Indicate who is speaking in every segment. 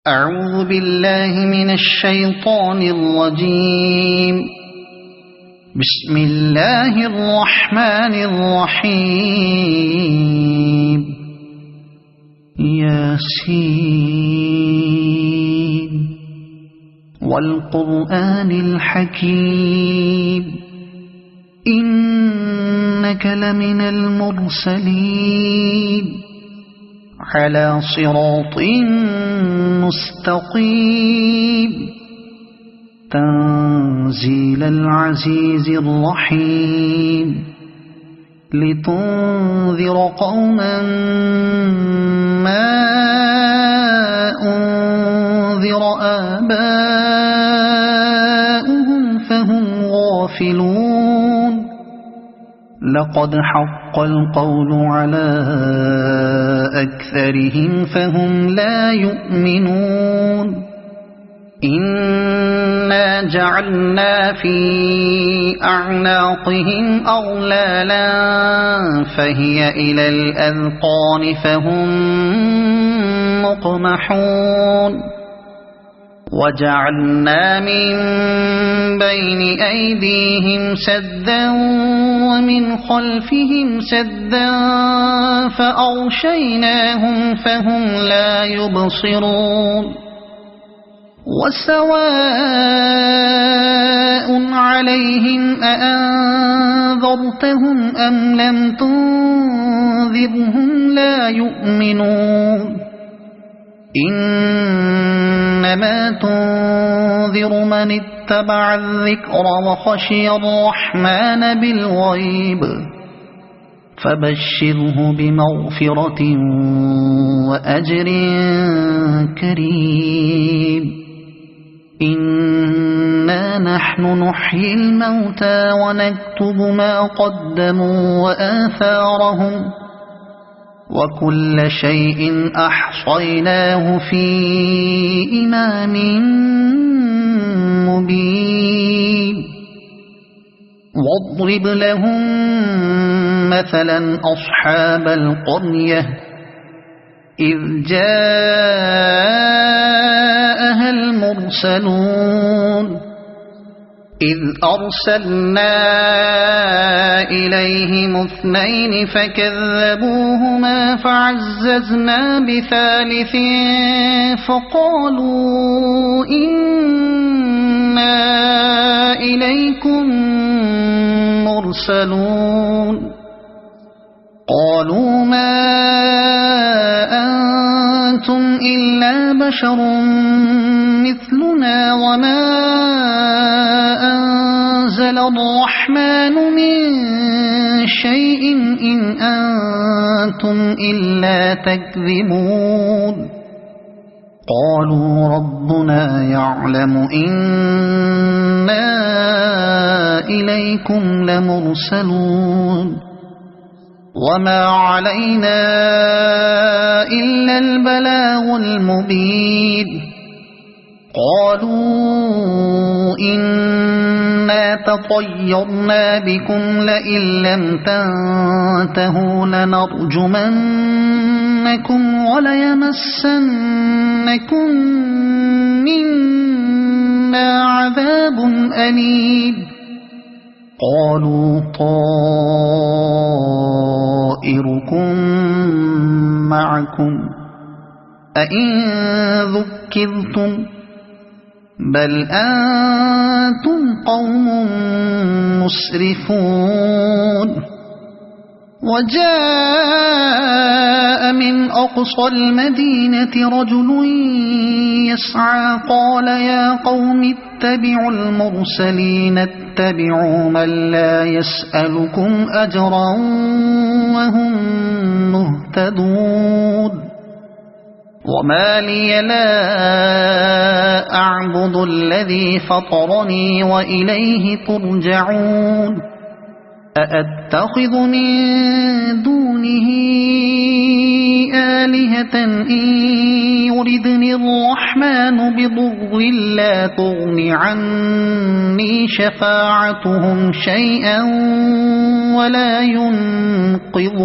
Speaker 1: أعوذ بالله من الشيطان الرجيم. بسم الله الرحمن الرحيم. ياسين والقرآن الحكيم إنك لمن المرسلين على صراط مستقيم تنزيل العزيز الرحيم لتنذر قوما ما أنذر آباؤهم فهم غافلون. لقد حق القول على أكثرهم فهم لا يؤمنون. إنا جعلنا في أعناقهم أغلالا فهي إلى الأذقان فهم مقمحون. وجعلنا من بين أيديهم سدا ومن خلفهم سدا فأغشيناهم فهم لا يبصرون. وسواء عليهم أأنذرتهم أم لم تنذرهم لا يؤمنون. إنما تنذر من اتبع الذكر وخشي الرحمن بالغيب فبشره بمغفرة وأجر كريم. إنا نحن نحيي الموتى ونكتب ما قدموا وآثارهم وكل شيء أحصيناه في إمام مبين. واضرب لهم مثلا أصحاب القرية إذ جاءها المرسلون إذ أرسلنا إليهم اثنين فكذبوهما فعززنا بثالث فقالوا إنا إليكم مرسلون. قالوا ما أنتم إلا بشر مثلنا وما أنزل الرحمن من شيء إن أنتم إلا تكذبون. قالوا ربنا يعلم إنا إليكم لمرسلون وما علينا إلا البلاغ المبين. قالوا إنا تطيرنا بكم لئن لم تنتهوا لنرجمنكم وليمسنكم منا عذاب أليم. قالوا طائركم معكم أئن ذكرتم بل أنتم قوم مسرفون. وجاء من أقصى المدينة رجل يسعى قال يا قوم اتبعوا المرسلين اتبعوا من لا يسألكم أجرا وهم مهتدون. وما لي لا أعبد الذي فطرني وإليه ترجعون. أأتخذ من دونه آلهة إن يردني الرحمن بضر لا تغن عني شفاعتهم شيئا ولا ينقذون.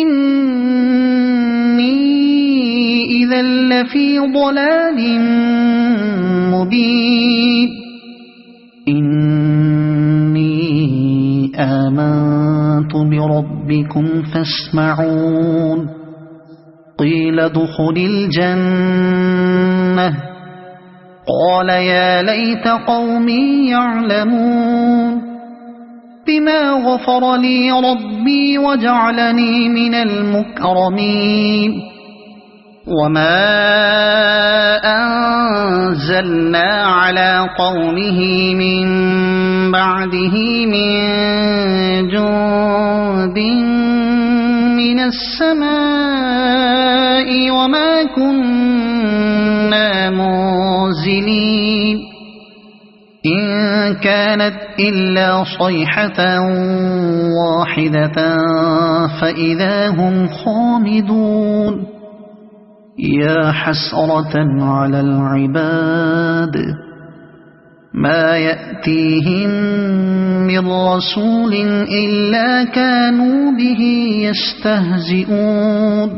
Speaker 1: إني إذا لفي ضلال مبين إني آمنت بربكم فاسمعون قيل ادخل الجنة قال يا ليت قومي يعلمون بما غفر لي ربي وجعلني من المكرمين وما أنزلنا على قومه من بعده من جند من السماء وما كنا منزلين إن كانت إلا صيحة واحدة فإذا هم خامدون يا حسرة على العباد ما يأتيهم من رسول إلا كانوا به يستهزئون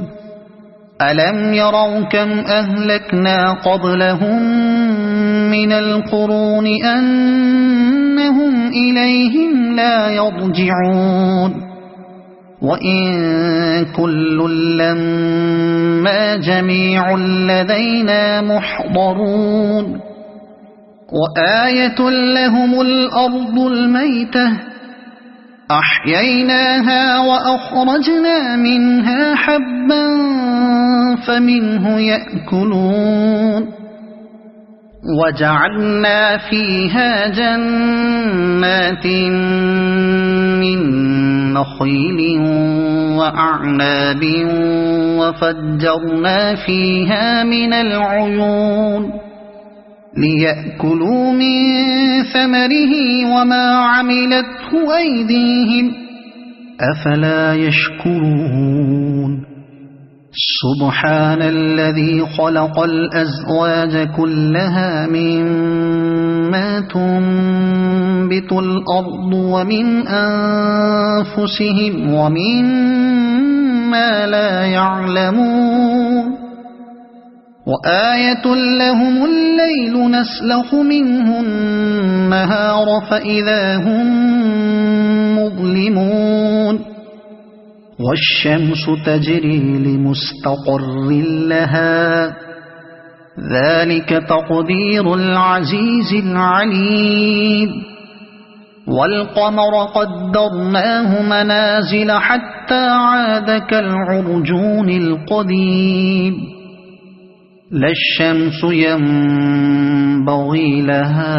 Speaker 1: ألم يروا كم أهلكنا قبلهم من القرون أنهم إليهم لا يرجعون وإن كل لما جميع لدينا محضرون وآية لهم الأرض الميتة أحييناها وأخرجنا منها حبا فمنه يأكلون وجعلنا فيها جنات من نخيل وأعناب وفجرنا فيها من العيون ليأكلوا من ثمره وما عملته أيديهم أفلا يشكرون سبحان الذي خلق الأزواج كلها مما تنبت الأرض ومن أنفسهم ومما لا يعلمون وآية لهم الليل نسلخ منه النهار فإذا هم مظلمون والشمس تجري لمستقر لها ذلك تقدير العزيز العليم والقمر قدرناه منازل حتى عاد كالعرجون القديم لا الشمس ينبغي لها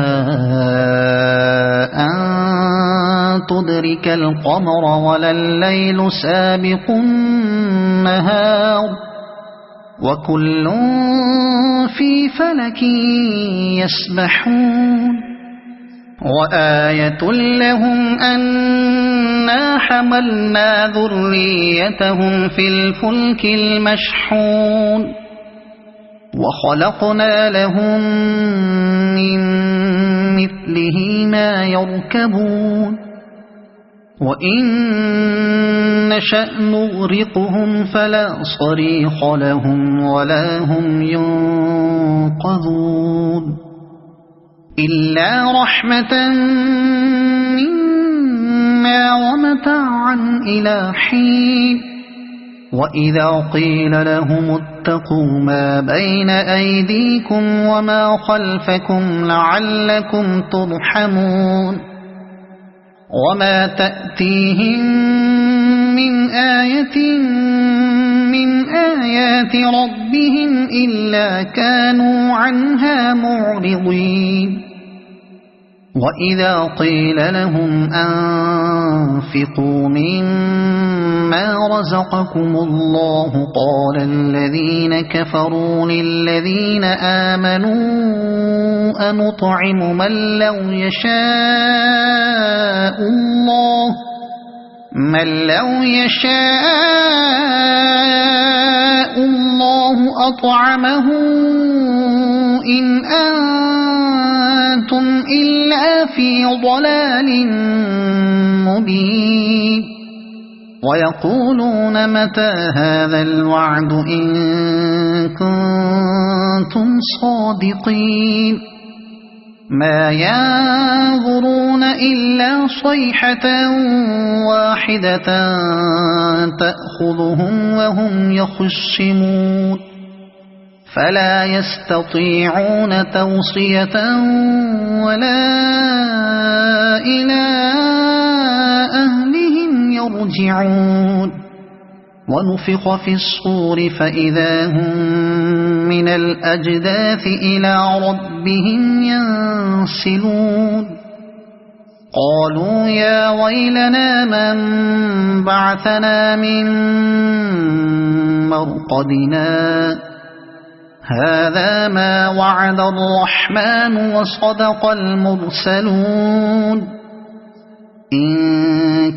Speaker 1: أن تدرك القمر ولا الليل سابق النهار وكل في فلك يسبحون وآية لهم أنا حملنا ذريتهم في الفلك المشحون وخلقنا لهم من مثله ما يركبون وإن نشأ نغرقهم فلا صريخ لهم ولا هم ينقذون إلا رحمة منا ومتاعا إلى حين وإذا قيل لهم اتقوا ما بين أيديكم وما خلفكم لعلكم ترحمون وما تأتيهم من آية من آيات ربهم إلا كانوا عنها معرضين وإذا قيل لهم أنفقوا مما رزقكم الله قال الذين كفروا للذين آمنوا أنطعم من لو يشاء الله أطعمه إن أنتم إلا في ضلال مبين ويقولون متى هذا الوعد إن كنتم صادقين ما ينظرون إلا صيحة واحدة تأخذهم وهم يخصمون فلا يستطيعون توصية ولا إلى أهلهم يرجعون ونفخ في الصور فإذا هم من الأجداث إلى ربهم ينسلون قالوا يا ويلنا من بعثنا من مرقدنا هذا ما وعد الرحمن وصدق المرسلون إن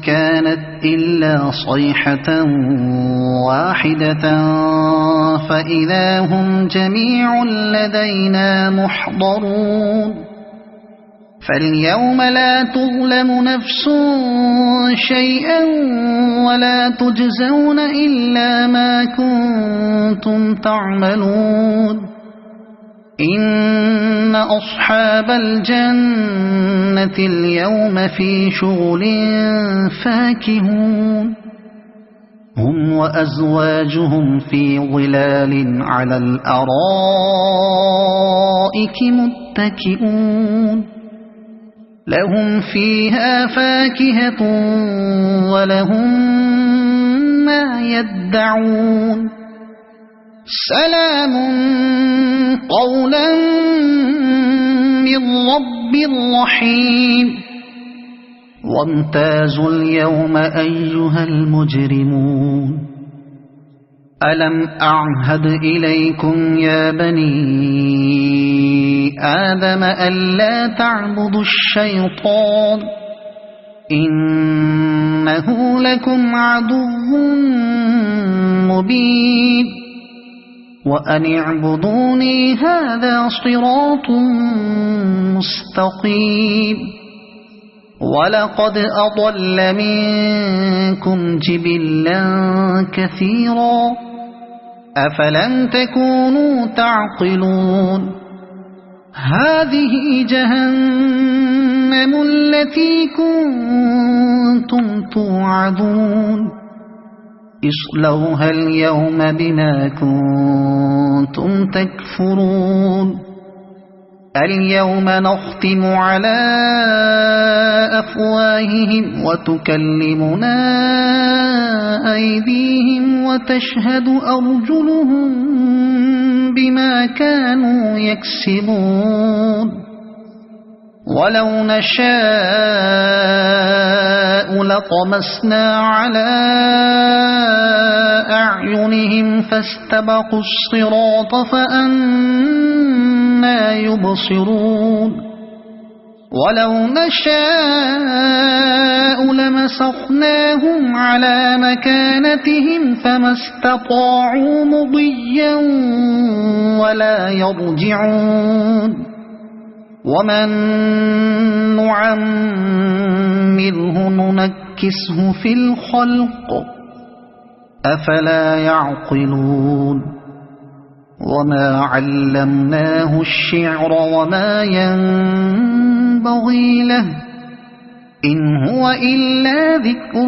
Speaker 1: كانت إلا صيحة واحدة فإذا هم جميع لدينا محضرون فاليوم لا تظلم نفس شيئا ولا تجزون إلا ما كنتم تعملون إن أصحاب الجنة اليوم في شغل فاكهون هم وأزواجهم في ظلال على الأرائك متكئون لهم فيها فاكهة ولهم ما يدعون سلام قولا من رب رحيم وامتازوا اليوم أيها المجرمون ألم أعهد إليكم يا بني آدم ألا تعبدوا الشيطان إنه لكم عدو مبين وأن اعبدوني هذا صراط مستقيم ولقد أضل منكم جبلا كثيرا أفلم تكونوا تعقلون هذه جهنم التي كنتم توعدون اصلوها اليوم بما كنتم تكفرون اليوم نختم على أفواههم وتكلمنا أيديهم وتشهد أرجلهم بما كانوا يكسبون ولو نشاء لطمسنا على أعينهم فاستبقوا الصراط فأنى يبصرون ولو نشاء لمسخناهم على مكانتهم فما استطاعوا مضيا ولا يرجعون ومن نعمره ننكسه في الخلق أفلا يعقلون وما علمناه الشعر وما ينبغي له إن هو إلا ذكر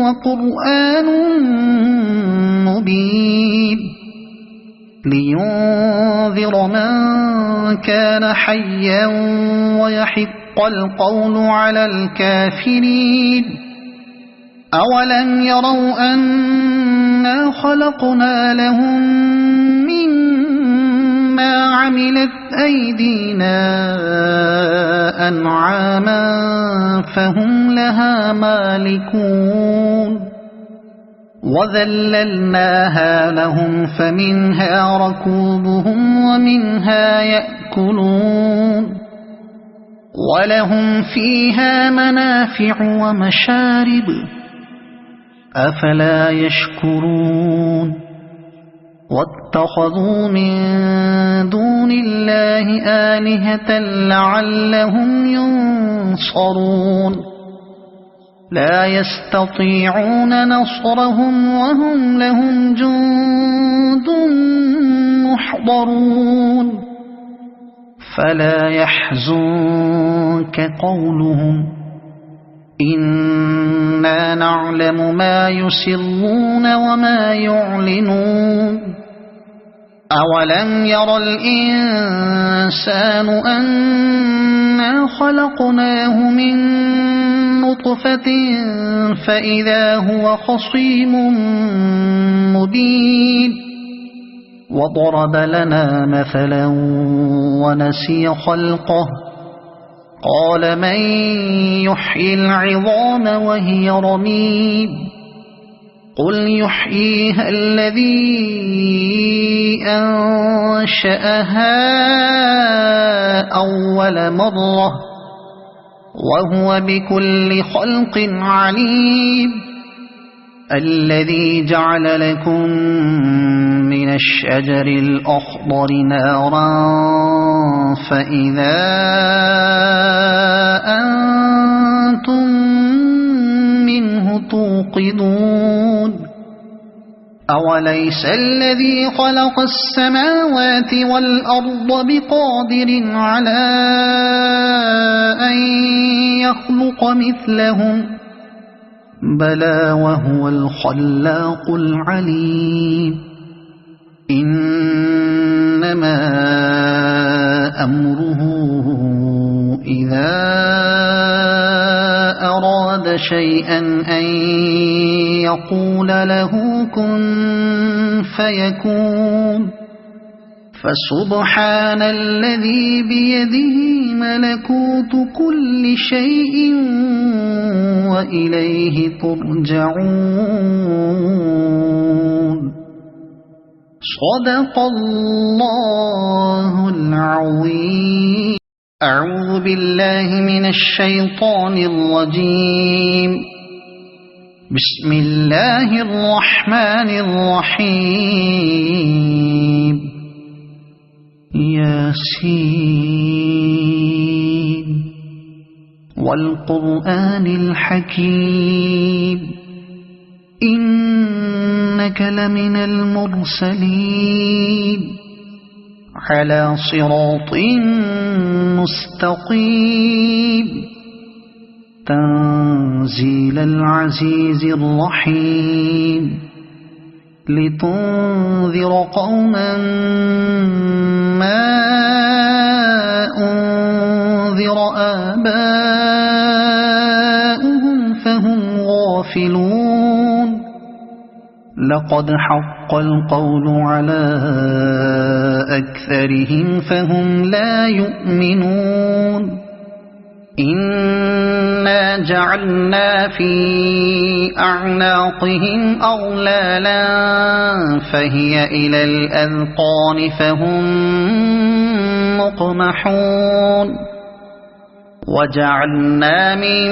Speaker 1: وقرآن مبين لينذر من كان حيا ويحق القول على الكافرين أولم يروا أنا خلقنا لهم مما عملت أيدينا أنعاما فهم لها مالكون وذللناها لهم فمنها ركوبهم ومنها يأكلون ولهم فيها منافع ومشارب أفلا يشكرون واتخذوا من دون الله آلهة لعلهم ينصرون لا يستطيعون نصرهم وهم لهم جند محضرون فلا يحزنك قولهم إنا نعلم ما يسرون وما يعلنون أولم ير الإنسان أنا خلقناه من نطفة فإذا هو خصيم مبين وضرب لنا مثلا ونسي خلقه قال من يحيي العظام وهي رميم قل يحييها الذي أنشأها أول مرة وهو بكل خلق عليم الذي جعل لكم من الشجر الأخضر نارا فإذا أنتم منه توقدون أوليس الذي خلق السماوات والأرض بقادر على أن يخلق مثلهم بلى وهو الخلاق العليم إنما أمره إذا أراد شيئا أن يقول له كن فيكون فسبحان الذي بيده ملكوت كل شيء وإليه ترجعون صدق الله العظيم أعوذ بالله من الشيطان الرجيم بسم الله الرحمن الرحيم ياسين والقرآن الحكيم إنك لمن المرسلين على صراط مستقيم تنزيل العزيز الرحيم لتنذر قوما ما أنذر آباؤهم فهم غافلون لقد حق القول على أكثرهم فهم لا يؤمنون إنا جعلنا في أعناقهم أغلالا فهي إلى الأذقان فهم مقمحون وجعلنا من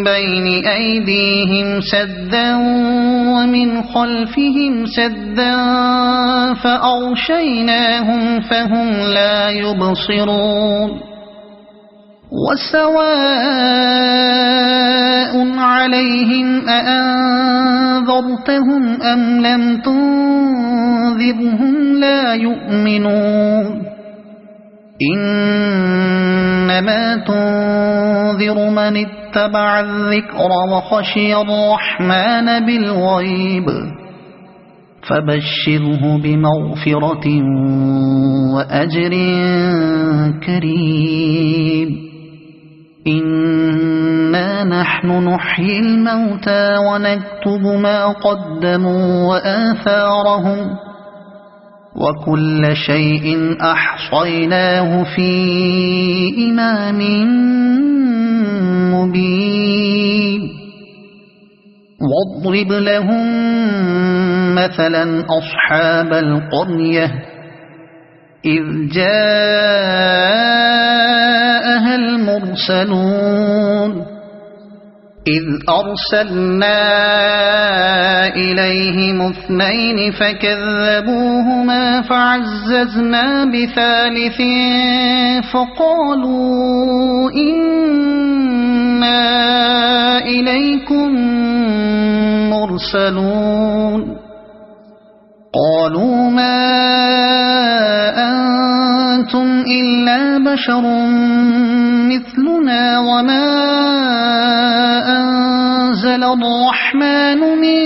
Speaker 1: بين أيديهم سدا ومن خلفهم سدا فأغشيناهم فهم لا يبصرون وسواء عليهم أأنذرتهم أم لم تنذرهم لا يؤمنون إنما تنذر من اتبع الذكر وخشي الرحمن بالغيب فبشره بمغفرة وأجر كريم إنا نحن نحيي الموتى ونكتب ما قدموا وآثارهم وكل شيء أحصيناه في إمام مبين واضرب لهم مثلا أصحاب القرية إذ جاءها المرسلون إذ أرسلنا إليهم اثنين فكذبوهما فعززنا بثالث فقالوا إنا إنا إليكم مرسلون قالوا ما أنتم إلا بشر مثلنا وما أنزل الرحمن من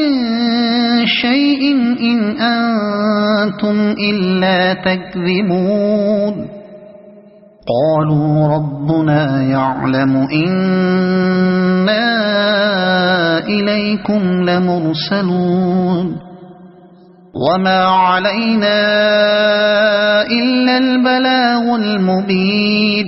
Speaker 1: شيء إن أنتم إلا تكذبون قالوا ربنا يعلم إنا إليكم لمرسلون وما علينا إلا البلاغ المبين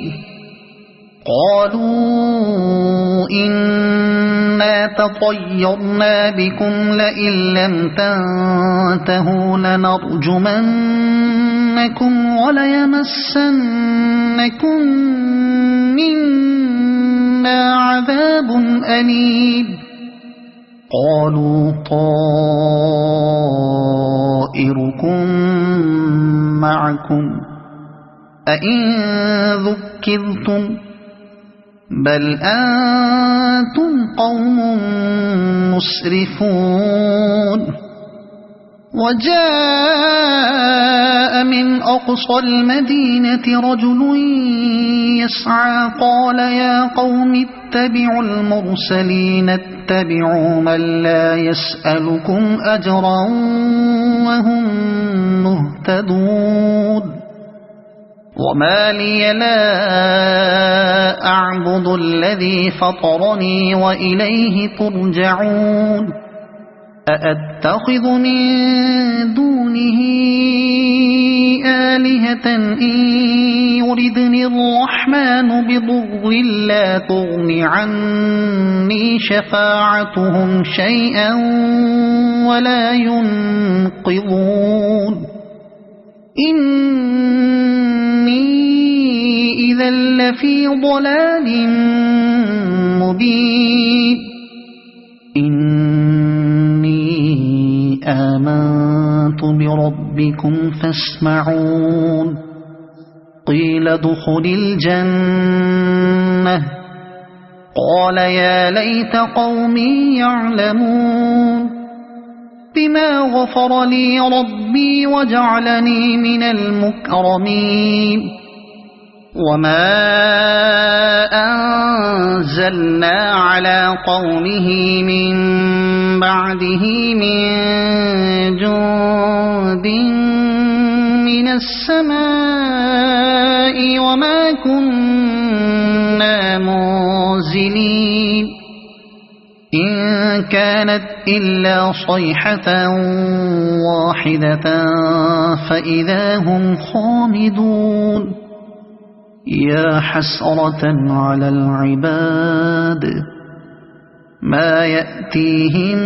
Speaker 1: قالوا إنا تطيرنا بكم لئن لم تنتهوا لنرجمنكم وليمسنكم منا عذاب أليم قالوا طائركم معكم أئن ذكرتم بل أنتم قوم مسرفون وجاء من أقصى المدينة رجل يسعى قال يا قوم اتبعوا المرسلين اتبعوا من لا يسألكم أجرا وهم مهتدون وما لي لا أعبد الذي فطرني وإليه ترجعون أأتخذ من دونه آلهة إن يردني الرحمن بضر لا تغن عني شفاعتهم شيئا ولا ينقذون إني إذا لفي ضلال مبين آمنت بربكم فاسمعون قيل ادخل الجنة قال يا ليت قومي يعلمون بما غفر لي ربي وجعلني من المكرمين وما أنزلنا على قومه من بعده من جند من السماء وما كنا منزلين إن كانت إلا صيحة واحدة فإذا هم خامدون يا حسرة على العباد ما يأتيهم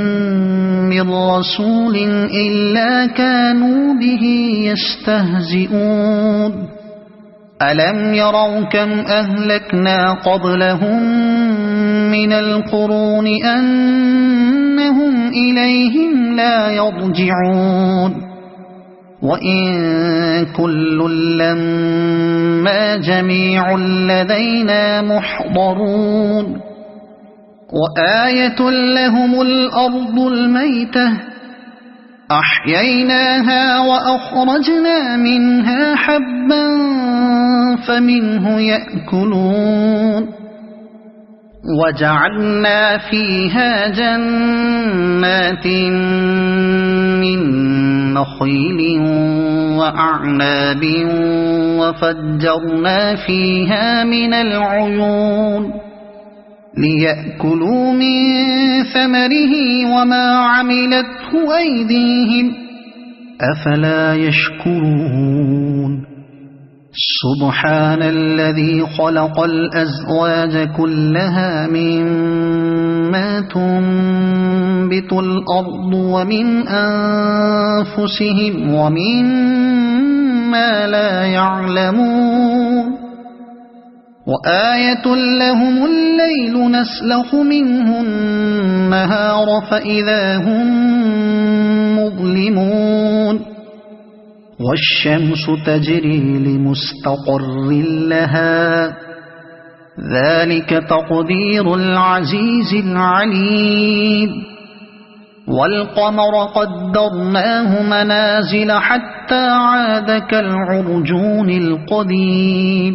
Speaker 1: من رسول إلا كانوا به يستهزئون ألم يروا كم أهلكنا قبلهم من القرون أنهم إليهم لا يرجعون وإن كل لما جميع لدينا محضرون وآية لهم الأرض الميتة أحييناها وأخرجنا منها حبا فمنه يأكلون وجعلنا فيها جنات من نخيل وأعناب وفجرنا فيها من العيون ليأكلوا من ثمره وما عملته أيديهم أفلا يشكرون سبحان الذي خلق الأزواج كلها مما تنبت الأرض ومن أنفسهم ومما لا يعلمون وآية لهم الليل نسلخ منه النهار فإذا هم مظلمون والشمس تجري لمستقر لها ذلك تقدير العزيز العليم والقمر قدرناه منازل حتى عاد كالعرجون القديم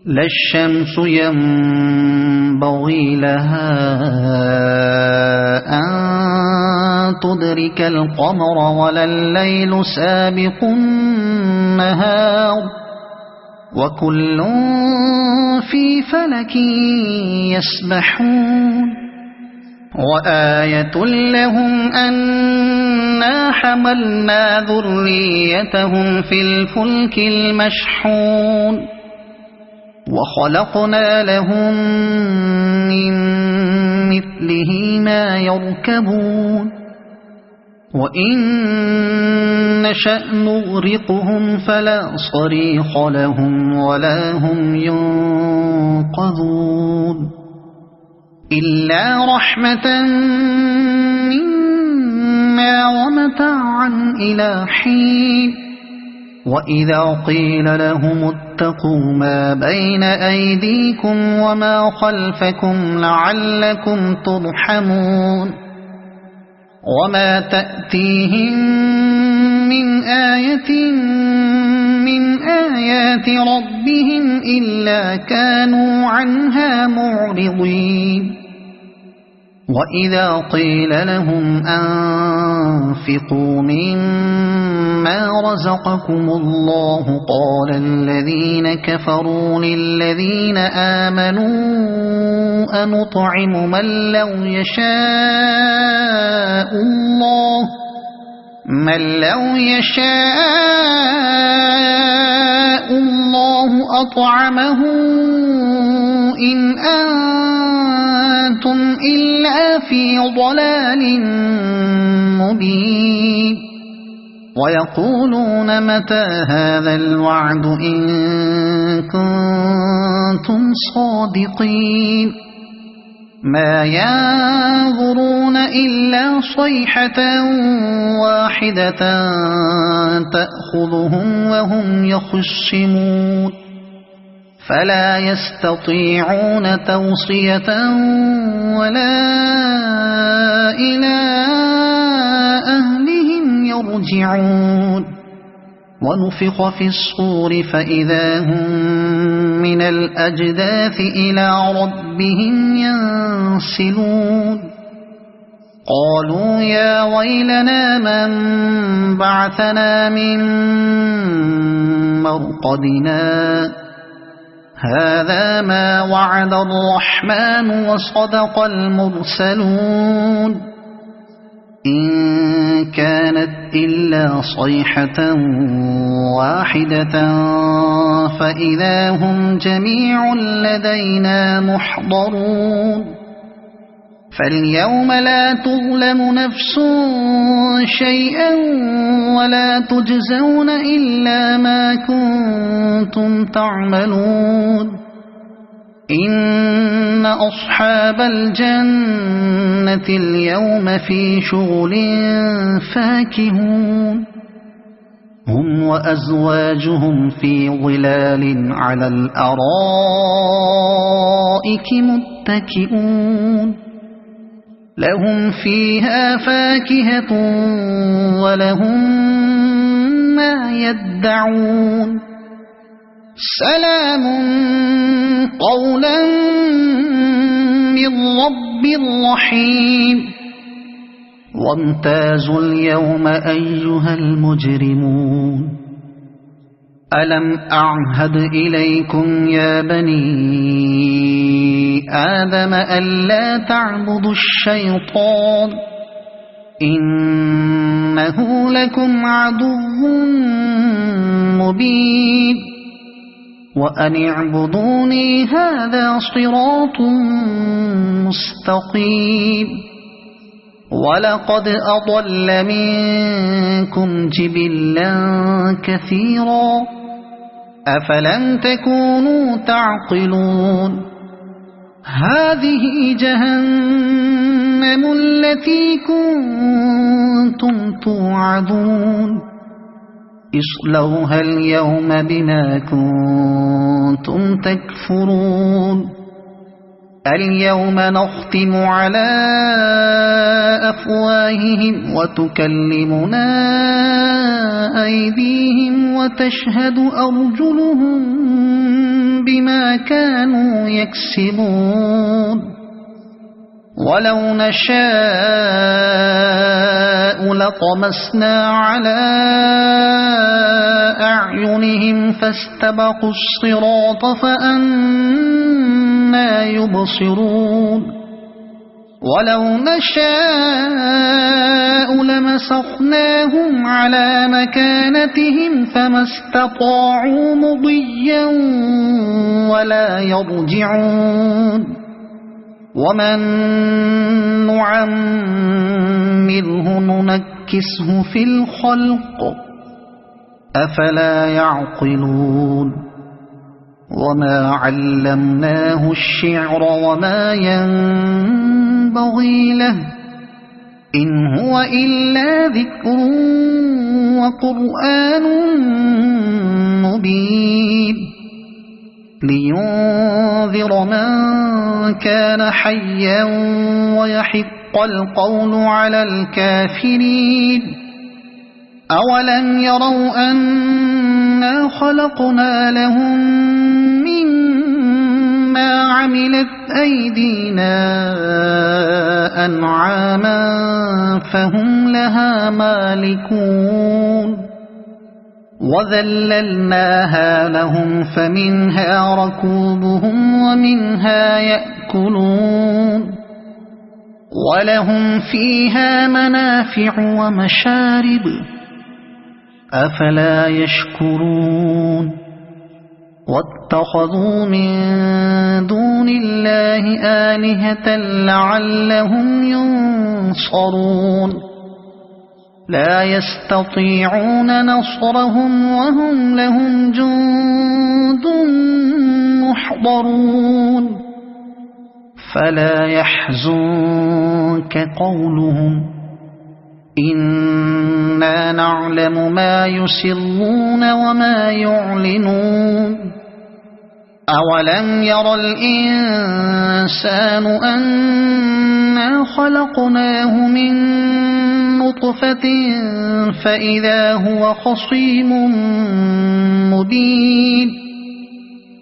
Speaker 1: لا الشمس ينبغي لها أن تدرك القمر ولا الليل سابق النهار وكل في فلك يسبحون وآية لهم أنا حملنا ذريتهم في الفلك المشحون وخلقنا لهم من مثله ما يركبون وإن نشأ نغرقهم فلا صريخ لهم ولا هم ينقذون إلا رحمة منا ومتاعا إلى حين وإذا قيل لهم اتقوا ما بين أيديكم وما خلفكم لعلكم ترحمون وما تأتيهم من آية من آيات ربهم إلا كانوا عنها معرضين وإذا قيل لهم أنفقوا مما رزقكم الله قال الذين كفروا للذين آمنوا أنطعم من لو يشاء الله أطعمه إن أنتم إلا في ضلال مبين ويقولون متى هذا الوعد إن كنتم صادقين ما ينظرون إلا صيحة واحدة تأخذهم وهم يخصمون فلا يستطيعون توصية ولا إلى أهلهم يرجعون ونفخ في الصور فإذا هم من الأجداث إلى ربهم ينسلون قالوا يا ويلنا من بعثنا من مرقدنا هذا ما وعد الرحمن وصدق المرسلون إن كانت إلا صيحة واحدة فإذا هم جميع لدينا محضرون فاليوم لا تظلم نفس شيئا ولا تجزون إلا ما كنتم تعملون إن أصحاب الجنة اليوم في شغل فاكهون هم وأزواجهم في ظلال على الأرائك متكئون لهم فيها فاكهة ولهم ما يدعون سلام قولا من رب رحيم وامتازوا اليوم أيها المجرمون ألم أعهد إليكم يا بني آدم ألا تعبدوا الشيطان إنه لكم عدو مبين وأن اعبدوني هذا صراط مستقيم ولقد أضل منكم جبلا كثيرا أفلم تكونوا تعقلون هذه جهنم التي كنتم توعدون اصلوها اليوم بما كنتم كنتم تكفرون اليوم نختم على أفواههم وتكلمنا أيديهم وتشهد أرجلهم بما كانوا يكسبون ولو نشاء لطمسنا على أعينهم فاستبقوا الصراط فأنى يبصرون ولو نشاء لمسخناهم على مكانتهم فما استطاعوا مضيا ولا يرجعون ومن نعمره ننكسه في الخلق أفلا يعقلون وما علمناه الشعر وما ينبغي له إن هو إلا ذكر وقرآن مبين لينذر من كان حيا ويحق القول على الكافرين أولم يروا أنا خلقنا لهم مما عملت أيدينا أنعاما فهم لها مالكون وذللناها لهم فمنها ركوبهم ومنها يأكلون ولهم فيها منافع ومشارب أفلا يشكرون واتخذوا من دون الله آلهة لعلهم ينصرون لا يستطيعون نصرهم وهم لهم جند محضرون فلا يحزنك قولهم إنا نعلم ما يسرون وما يعلنون أولم ير الإنسان أنا خلقناه من نطفة فإذا هو خصيم مبين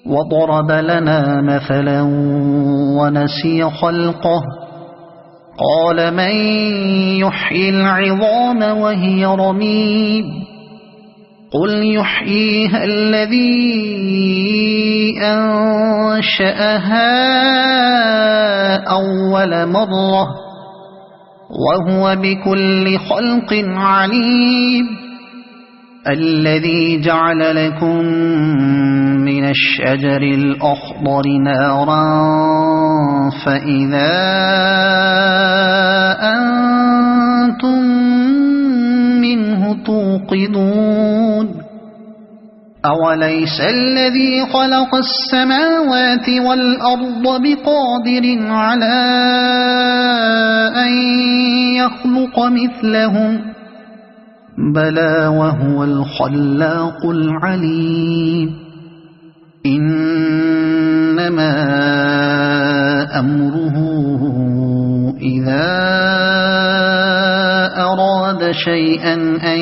Speaker 1: وضرب لنا مثلا ونسي خلقه قال من يحيي العظام وهي رميم قل يحييها الذي أنشأها أول مرة وهو بكل خلق عليم الذي جعل لكم من الشجر الأخضر نارا فإذا أنتم منه توقدون أوليس الذي خلق السماوات والأرض بقادر على أن يخلق مثلهم بلى وهو الخلاق العليم إنما أمره إذا أراد شيئا أن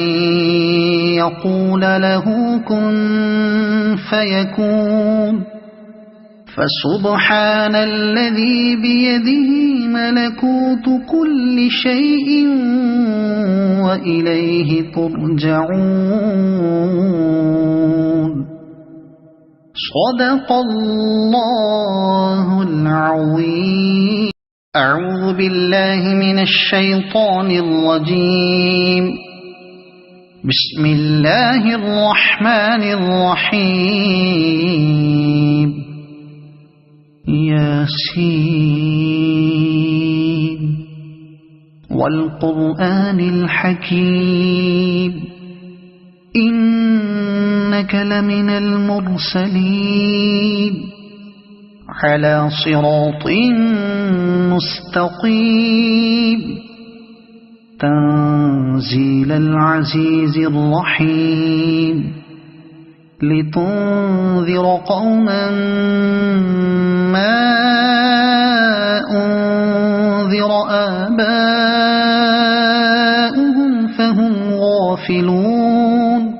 Speaker 1: يقول له كن فيكون فسبحان الذي بيده ملكوت كل شيء وإليه ترجعون صدق الله العظيم أعوذ بالله من الشيطان الرجيم بسم الله الرحمن الرحيم ياسين والقرآن الحكيم إنك لمن المرسلين على صراط مستقيم تنزيل العزيز الرحيم لتنذر قوما ما أنذر آباؤهم فهم غافلون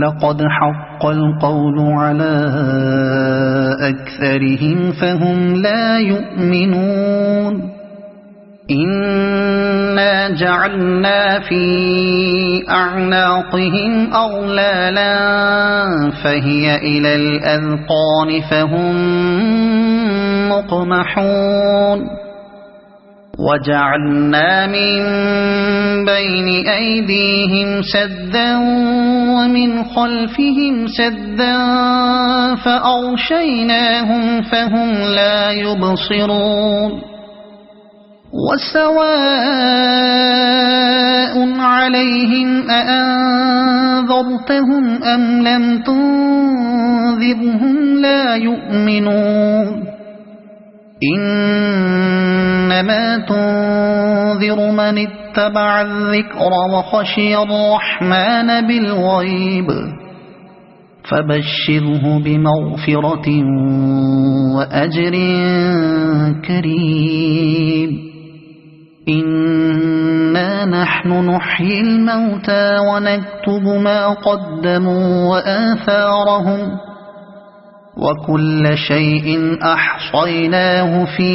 Speaker 1: لقد حق القول على أكثرهم فهم لا يؤمنون إنا جعلنا في أعناقهم أغلالا فهي إلى الأذقان فهم مقمحون وجعلنا من بين أيديهم سدا ومن خلفهم سدا فأغشيناهم فهم لا يبصرون وسواء عليهم أأنذرتهم أم لم تنذرهم لا يؤمنون إنما تنذر من اتبع الذكر وخشي الرحمن بالغيب فبشره بمغفرة وأجر كريم إنا نحن نحيي الموتى ونكتب ما قدموا وآثارهم وكل شيء أحصيناه في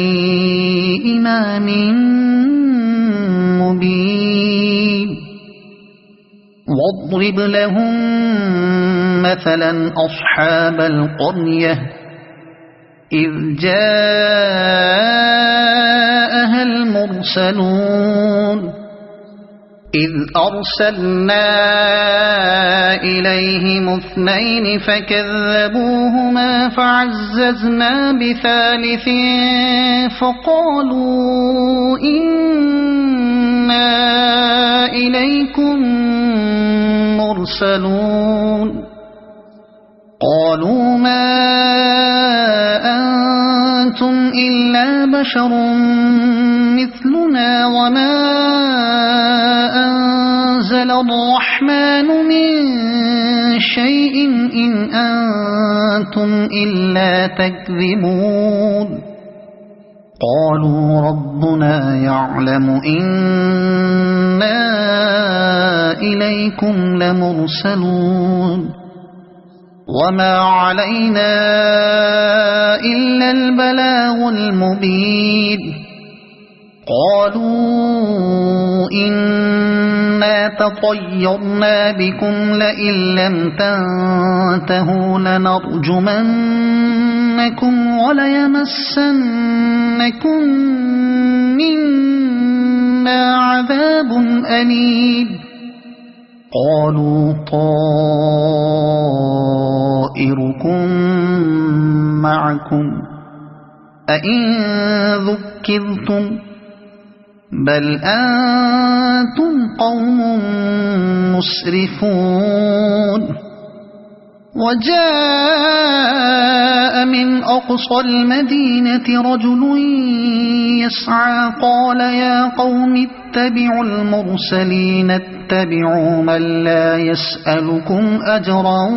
Speaker 1: إمام مبين واضرب لهم مثلا أصحاب القرية إذ جاءها المرسلون إذ أرسلنا إليهم 2 فكذبوهما فعززنا بثالث فقالوا إنا إليكم مرسلون قالوا ما أنتم إلا بشر مثلنا وما أنزل الرحمن من شيء إن أنتم إلا تكذبون قالوا ربنا يعلم إنا إليكم لمرسلون وما علينا إلا البلاغ المبين قالوا إنا تطيرنا بكم لئن لم تنتهوا لنرجمنكم وليمسنكم منا عذاب أليم قالوا طائركم معكم أئن ذكرتم بل أنتم قوم مسرفون وجاء من أقصى المدينة رجل يسعى قال يا قوم اتبعوا المرسلين اتبعوا من لا يسألكم أجرا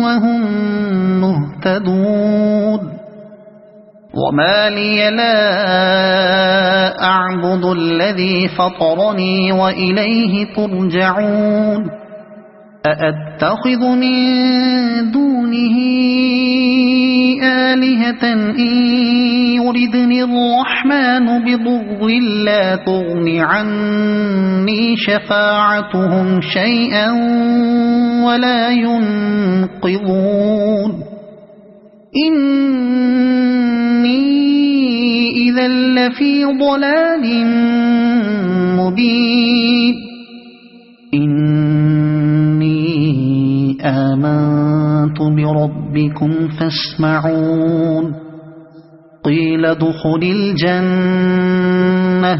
Speaker 1: وهم مهتدون وما لي لا أعبد الذي فطرني وإليه ترجعون أأتخذ من دونه آلهة إن يردني الرحمن بضر لا تغن عني شفاعتهم شيئا ولا ينقذون إني إذا لفي ضلال مبين إني آمنت بربكم فاسمعون قيل ادخل الجنة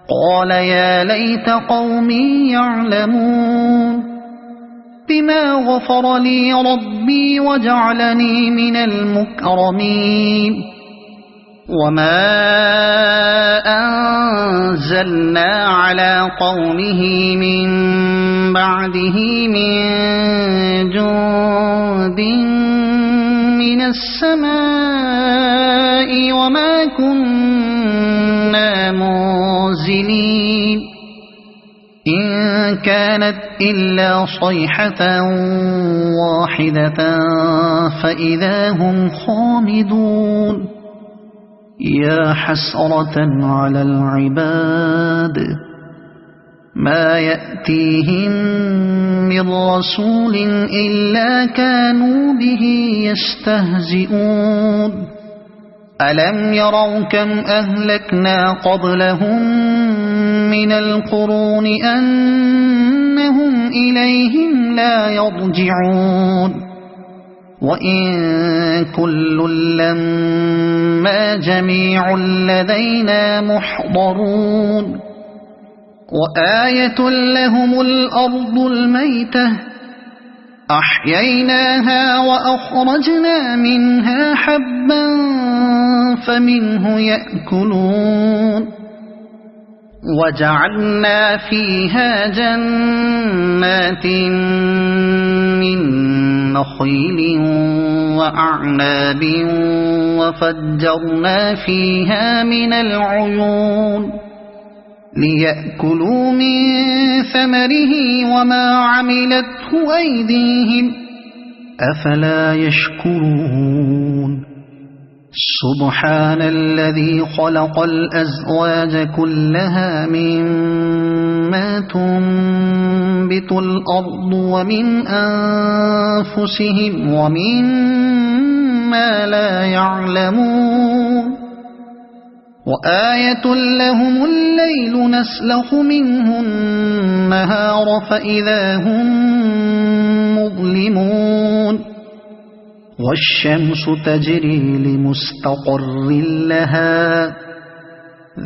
Speaker 1: قال يا ليت قومي يعلمون بما غفر لي ربي وجعلني من المكرمين وما أنزلنا على قومه من بعده من جند من السماء وما كنا منزلين إن كانت إلا صيحة واحدة فإذا هم خامدون يا حسرة على العباد ما يأتيهم من رسول إلا كانوا به يستهزئون ألم يروا كم أهلكنا قبلهم من القرون أنهم إليهم لا يرجعون وإن كل لما جميع لدينا محضرون وآية لهم الأرض الميتة أحييناها وأخرجنا منها حبا فمنه يأكلون وجعلنا فيها جنات من نخيل وأعناب وفجرنا فيها من العيون ليأكلوا من ثمره وما عملته أيديهم أفلا يشكرون سبحان الذي خلق الأزواج كلها مما تنبت الأرض ومن أنفسهم ومما لا يعلمون وآية لهم الليل نسلخ منه النهار فإذا هم مظلمون والشمس تجري لمستقر لها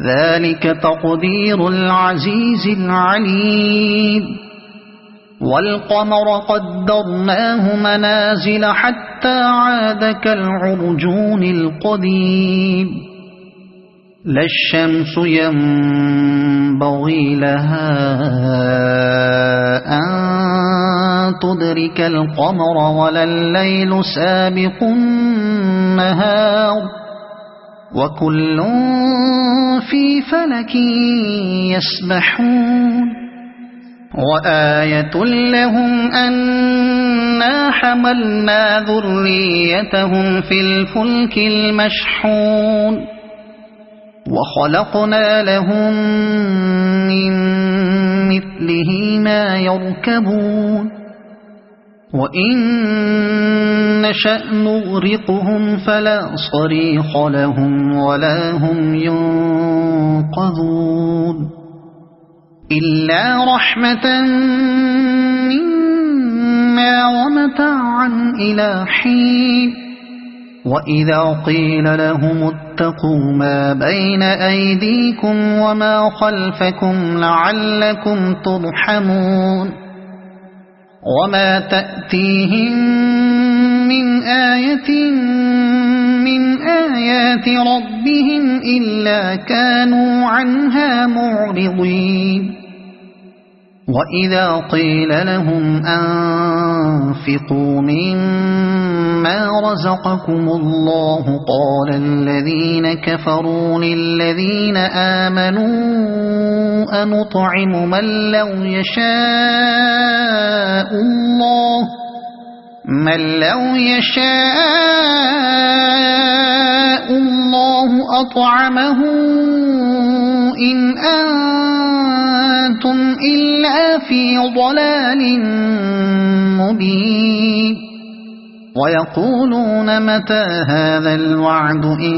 Speaker 1: ذلك تقدير العزيز العليم والقمر قدرناه منازل حتى عاد كالعرجون القديم لا الشمس ينبغي لها أن تدرك القمر ولا الليل سابق النهار وكل في فلك يسبحون وآية لهم أنا حملنا ذريتهم في الفلك المشحون وخلقنا لهم من مثله ما يركبون وإن نشأ نغرقهم فلا صريخ لهم ولا هم ينقذون إلا رحمة منا ومتاعا إلى حين وإذا قيل لهم اتقوا ما بين أيديكم وما خلفكم لعلكم ترحمون وما تأتيهم من آية من آيات ربهم إلا كانوا عنها معرضين وإذا قيل لهم أنفقوا مما رزقكم الله قال الذين كفروا للذين آمنوا أنطعم من لو يشاء الله أطعمه إن أنتم إلا في ضلال مبين ويقولون متى هذا الوعد إن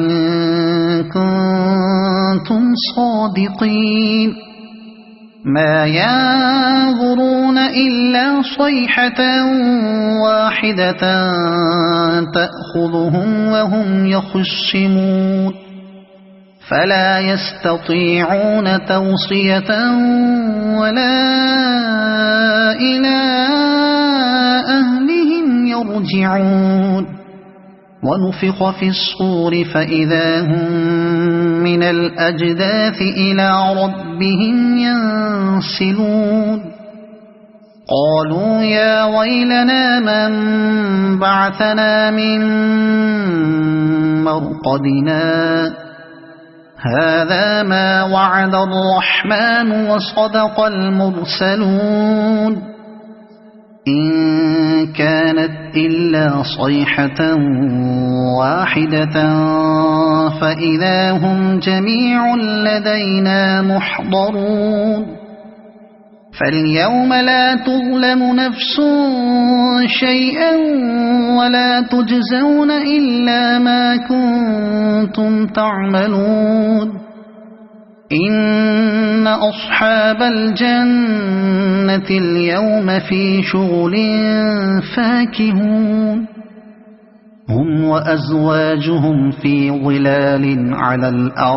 Speaker 1: كنتم صادقين ما ينظرون إلا صيحة واحدة تأخذهم وهم يخصمون فلا يستطيعون توصية ولا إلى أهلهم يرجعون ونفخ في الصور فإذا هم من الأجداث إلى ربهم ينسلون قالوا يا ويلنا من بعثنا من مرقدنا هذا ما وعد الرحمن وصدق المرسلون إن كانت إلا صيحة واحدة فإذا هم جميع لدينا محضرون فاليوم لا تظلم نفس شيئا ولا تجزون إلا ما كنتم تعملون إن أصحاب الجنة اليوم في شغل فاكهون هم وأزواجهم في ظلال على الأرائك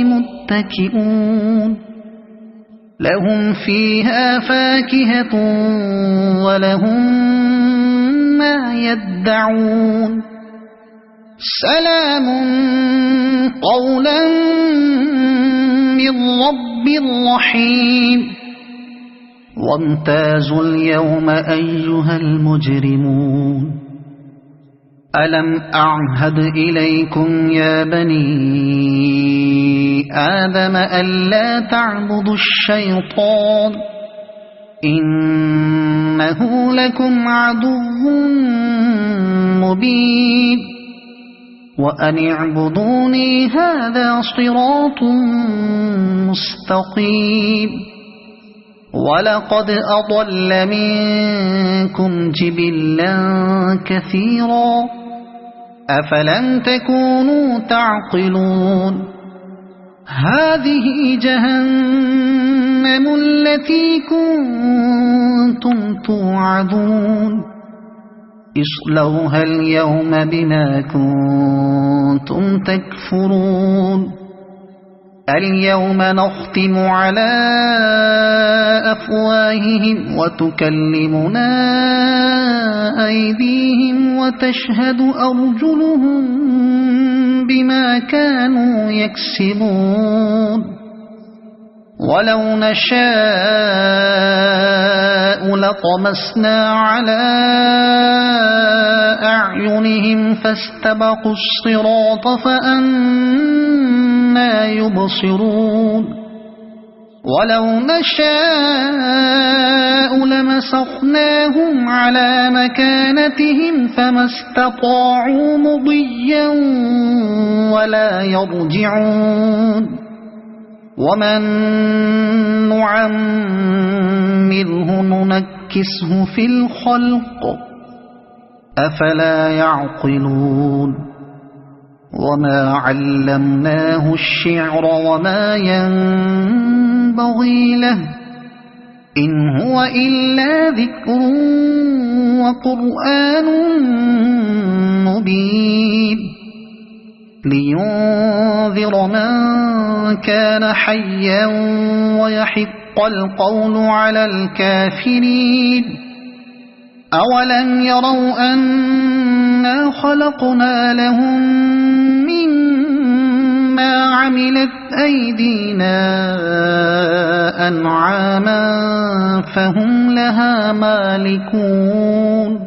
Speaker 1: متكئون لهم فيها فاكهة ولهم ما يدعون سلام قولا من رب رحيم وامتازوا اليوم أيها المجرمون ألم أعهد إليكم يا بني آدم ألا تعبدوا الشيطان إنه لكم عدو مبين وأن اعبدوني هذا صراط مستقيم ولقد أضل منكم جبلا كثيرا أفلم تكونوا تعقلون هذه جهنم التي كنتم توعدون اصلوها اليوم بما كنتم تكفرون اليوم نختم على أفواههم وتكلمنا أيديهم وتشهد أرجلهم بما كانوا يكسبون ولو نشاء لطمسنا على أعينهم فاستبقوا الصراط فأنى يبصرون ولو نشاء لمسخناهم على مكانتهم فما استطاعوا مضيا ولا يرجعون ومن نعمره ننكسه في الخلق أفلا يعقلون وما علمناه الشعر وما ينبغي له إن هو إلا ذكر وقرآن مبين لينذر من كان حيا ويحق القول على الكافرين أولم يروا أنا خلقنا لهم مما عملت أيدينا أنعاما فهم لها مالكون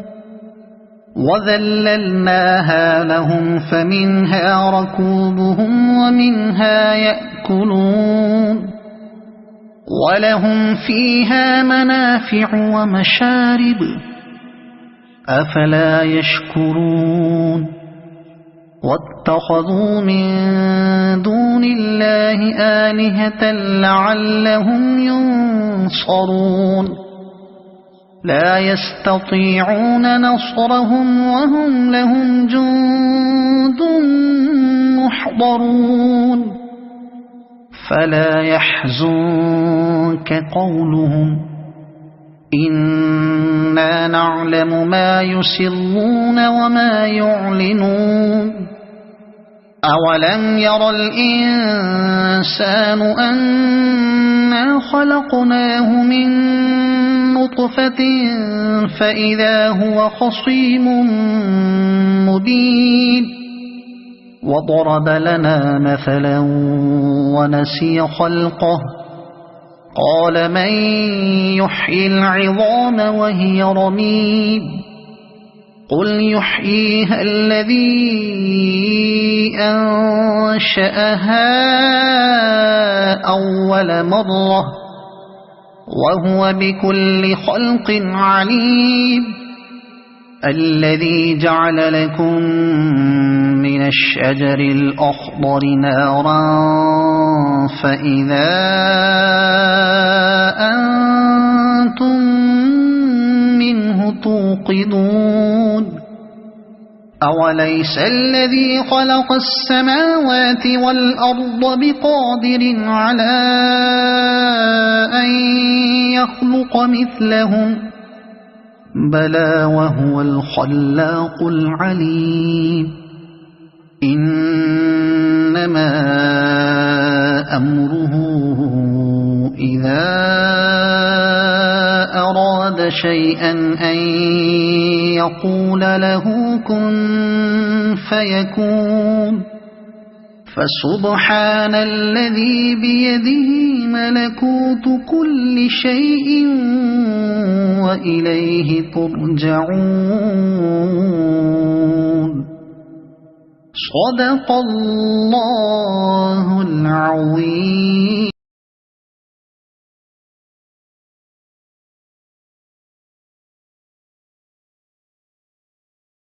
Speaker 1: وذللناها لهم فمنها ركوبهم ومنها يأكلون ولهم فيها منافع ومشارب أفلا يشكرون واتخذوا من دون الله آلهة لعلهم ينصرون لا يستطيعون نصرهم وهم لهم جند محضرون فلا يحزنك قولهم إنا نعلم ما يسرون وما يعلنون أولم ير الإنسان أنا خلقناه من نطفة نطفة فإذا هو خصيم مبين وضرب لنا مثلا ونسي خلقه قال من يحيي العظام وهي رميم قل يحييها الذي أنشأها أول مرة وهو بكل خلق عليم الذي جعل لكم من الشجر الأخضر نارا فإذا أنتم منه توقدون أوليس الذي خلق السماوات والأرض بقادر على أن يخلق مثلهم بلى وهو الخلاق العليم إنما أمره إذا أراد شيئا أن يقول له كن فيكون فسبحان الذي بيده ملكوت كل شيء وإليه ترجعون صدق الله